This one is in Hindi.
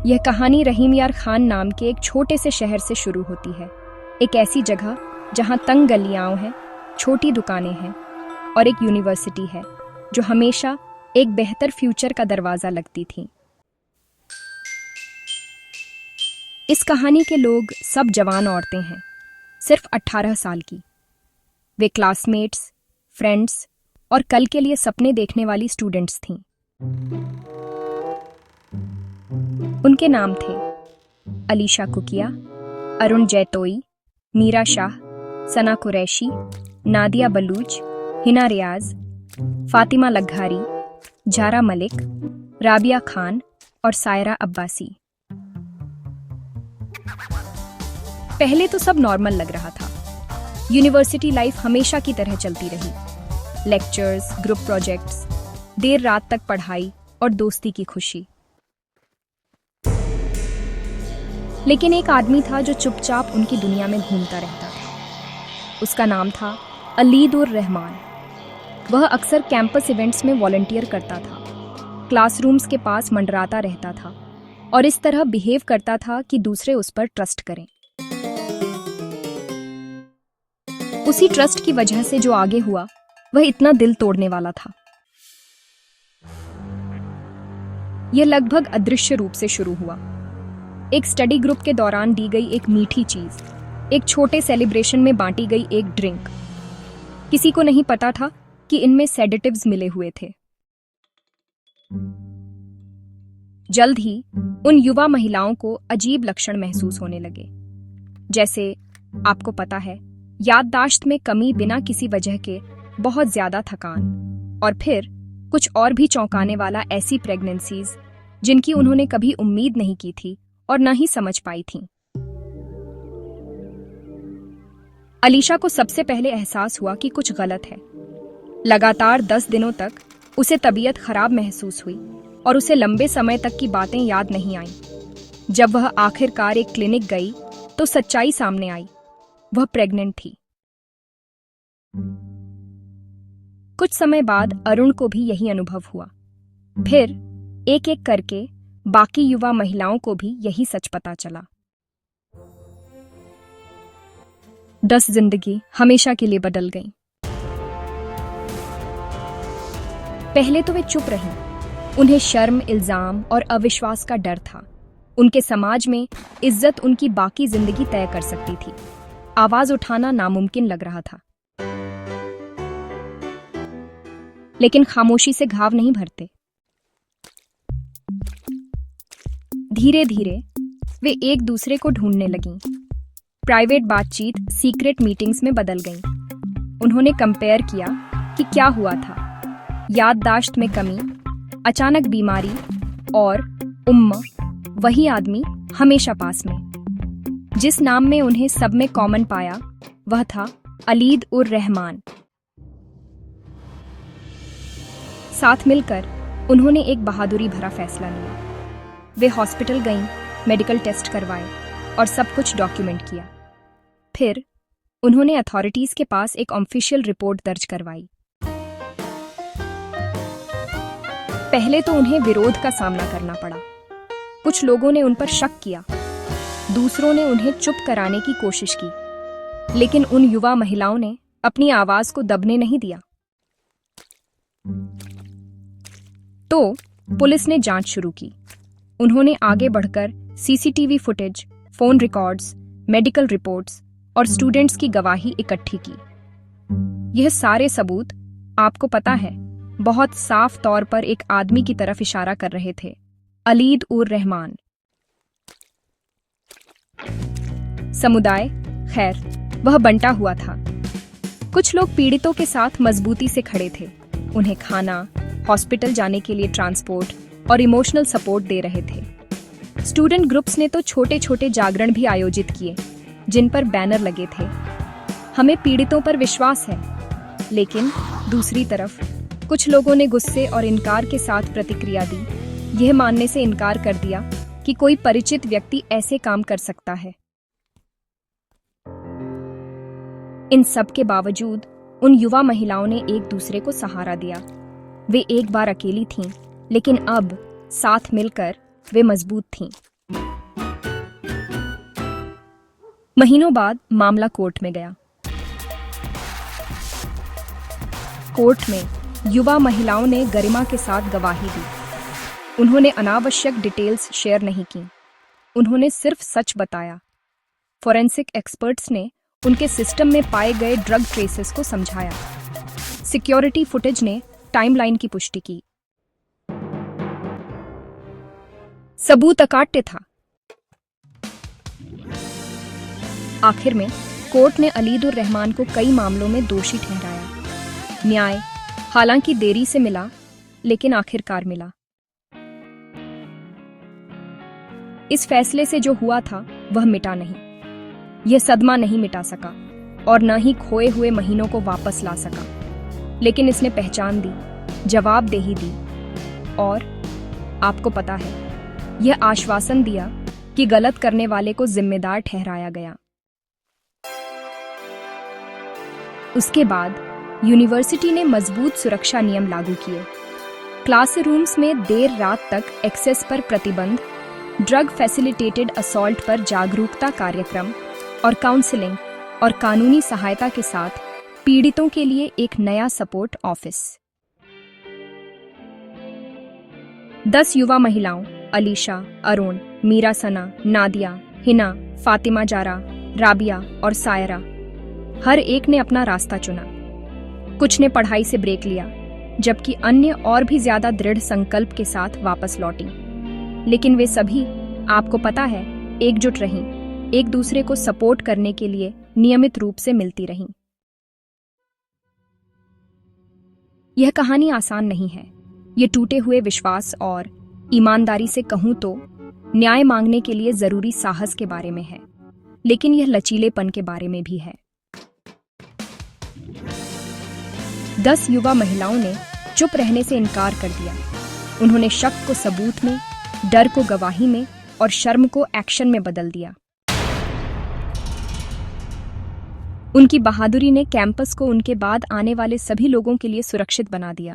यह कहानी रहीम यार खान नाम के एक छोटे से शहर से शुरू होती है। एक ऐसी जगह जहां तंग गलियां हैं, छोटी दुकानें हैं और एक यूनिवर्सिटी है जो हमेशा एक बेहतर फ्यूचर का दरवाजा लगती थी। इस कहानी के लोग सब जवान औरतें हैं, सिर्फ 18 साल की। वे क्लासमेट्स, फ्रेंड्स और कल के लिए सपने देखने वाली स्टूडेंट्स थीं। उनके नाम थे अलीशा कुकिया, अरुण जैतोई, मीरा शाह, सना कुरैशी, नादिया बलूच, हिना रियाज, फातिमा लग्घारी, जारा मलिक, राबिया खान और सायरा अब्बासी। पहले तो सब नॉर्मल लग रहा था। यूनिवर्सिटी लाइफ हमेशा की तरह चलती रही। लेक्चर्स, ग्रुप प्रोजेक्ट्स, देर रात तक पढ़ाई और दोस्ती की खुशी। लेकिन एक आदमी था जो चुपचाप उनकी दुनिया में घूमता रहता था। उसका नाम था अलीद उर रहमान। वह अक्सर कैंपस इवेंट्स में वॉलंटियर करता था, क्लासरूम्स के पास मंडराता रहता था और इस तरह बिहेव करता था कि दूसरे उस पर ट्रस्ट करें। उसी ट्रस्ट की वजह से जो आगे हुआ वह इतना दिल तोड़ने वाला था। यह लगभग अदृश्य रूप से शुरू हुआ। एक स्टडी ग्रुप के दौरान दी गई एक मीठी चीज, एक छोटे सेलिब्रेशन में बांटी गई एक ड्रिंक। किसी को नहीं पता था कि इनमें सेडेटिव्स मिले हुए थे। जल्द ही उन युवा महिलाओं को अजीब लक्षण महसूस होने लगे, जैसे आपको पता है, याददाश्त में कमी बिना किसी वजह के, बहुत ज्यादा थकान और फिर कुछ और भी चौंकाने वाला ऐसी प्रेगनेंसीज जिनकी उन्होंने कभी उम्मीद नहीं की थी और न ही समझ पाई थीं। अलीशा को सबसे पहले एहसास हुआ कि कुछ गलत है। लगातार 10 दिनों तक उसे तबीयत खराब महसूस हुई और उसे लंबे समय तक की बातें याद नहीं आईं। जब वह आखिरकार एक क्लिनिक गई तो सच्चाई सामने आई। वह प्रेग्नेंट थी। कुछ समय बाद अरुण को भी यही अनुभव हुआ। फिर एक एक करके बाकी युवा महिलाओं को भी यही सच पता चला। 10 जिंदगी हमेशा के लिए बदल गईं। पहले तो वे चुप रहीं। उन्हें शर्म, इल्जाम और अविश्वास का डर था। उनके समाज में इज्जत उनकी बाकी जिंदगी तय कर सकती थी। आवाज उठाना नामुमकिन लग रहा था। लेकिन खामोशी से घाव नहीं भरते। धीरे धीरे वे एक दूसरे को ढूंढने लगीं। प्राइवेट बातचीत सीक्रेट मीटिंग्स में बदल गईं। उन्होंने कंपेयर किया कि क्या हुआ था। याददाश्त में कमी, अचानक बीमारी और वही आदमी हमेशा पास में। जिस नाम में उन्हें सब में कॉमन पाया वह था अलीद उर रहमान। साथ मिलकर उन्होंने एक बहादुरी भरा फैसला लिया। वे हॉस्पिटल गईं, मेडिकल टेस्ट करवाए और सब कुछ डॉक्यूमेंट किया। फिर उन्होंने अथॉरिटीज के पास एक ऑफिशियल रिपोर्ट दर्ज करवाई। पहले तो उन्हें विरोध का सामना करना पड़ा। कुछ लोगों ने उन पर शक किया, दूसरों ने उन्हें चुप कराने की कोशिश की, लेकिन उन युवा महिलाओं ने अपनी आवाज को दबने नहीं दिया। तो पुलिस ने जांच शुरू की। उन्होंने आगे बढ़कर CCTV footage, phone records, medical reports और स्टूडेंट्स की गवाही इकट्ठी की। यह सारे सबूत, आपको पता है, बहुत साफ तौर पर एक आदमी की तरफ इशारा कर रहे थे, अलीद उर रहमान। समुदाय, खैर, वह बंटा हुआ था। कुछ लोग पीड़ितों के साथ मजबूती से खड़े थे। उन्हें खाना, हॉस्पिटल जाने के लिए ट्रांसपोर्ट और इमोशनल सपोर्ट दे रहे थे। स्टूडेंट ग्रुप्स ने तो छोटे छोटे जागरण भी आयोजित किए, जिन पर बैनर लगे थे, हमें पीड़ितों पर विश्वास है। लेकिन दूसरी तरफ कुछ लोगों ने गुस्से और इनकार के साथ प्रतिक्रिया दी, यह मानने से इनकार कर दिया कि कोई परिचित व्यक्ति ऐसे काम कर सकता है। इन सब के बावजूद उन युवा महिलाओं ने एक दूसरे को सहारा दिया। वे एक बार अकेली थीं, लेकिन अब साथ मिलकर वे मजबूत थीं। महीनों बाद मामला कोर्ट में गया। कोर्ट में युवा महिलाओं ने गरिमा के साथ गवाही दी। उन्होंने अनावश्यक डिटेल्स शेयर नहीं की, उन्होंने सिर्फ सच बताया। फॉरेंसिक एक्सपर्ट्स ने उनके सिस्टम में पाए गए ड्रग ट्रेसेस को समझाया। सिक्योरिटी फुटेज ने टाइमलाइन की पुष्टि की। सबूत अकाट्य था। आखिर में कोर्ट ने अलीदुर रहमान को कई मामलों में दोषी ठहराया। न्याय हालांकि देरी से मिला, लेकिन आखिरकार मिला। इस फैसले से जो हुआ था वह मिटा नहीं। यह सदमा नहीं मिटा सका और न ही खोए हुए महीनों को वापस ला सका, लेकिन इसने पहचान दी, जवाबदेही दी और आपको पता है, यह आश्वासन दिया कि गलत करने वाले को जिम्मेदार ठहराया गया। उसके बाद यूनिवर्सिटी ने मजबूत सुरक्षा नियम लागू किए। क्लासरूम्स में देर रात तक एक्सेस पर प्रतिबंध, ड्रग फैसिलिटेटेड असॉल्ट पर जागरूकता कार्यक्रम और काउंसलिंग और कानूनी सहायता के साथ पीड़ितों के लिए एक नया सपोर्ट ऑफिस। 10 युवा महिलाओं अलीशा, अरुण, मीरा सना, नादिया, हिना, फातिमा जारा, राबिया और सायरा, हर एक ने अपना रास्ता चुना। कुछ ने पढ़ाई से ब्रेक लिया, जबकि अन्य और भी ज्यादा दृढ़ संकल्प के साथ वापस लौटी। लेकिन वे सभी, आपको पता है, एकजुट रहीं, एक दूसरे को सपोर्ट करने के लिए नियमित रूप से मिलती रहीं। यह कहानी आसान नहीं है। ये टूटे हुए विश्वास और ईमानदारी से कहूं तो न्याय मांगने के लिए जरूरी साहस के बारे में है, लेकिन यह लचीलेपन के बारे में भी है। 10 युवा महिलाओं ने चुप रहने से इनकार कर दिया। उन्होंने शक को सबूत में, डर को गवाही में और शर्म को एक्शन में बदल दिया। उनकी बहादुरी ने कैंपस को उनके बाद आने वाले सभी लोगों के लिए सुरक्षित बना दिया।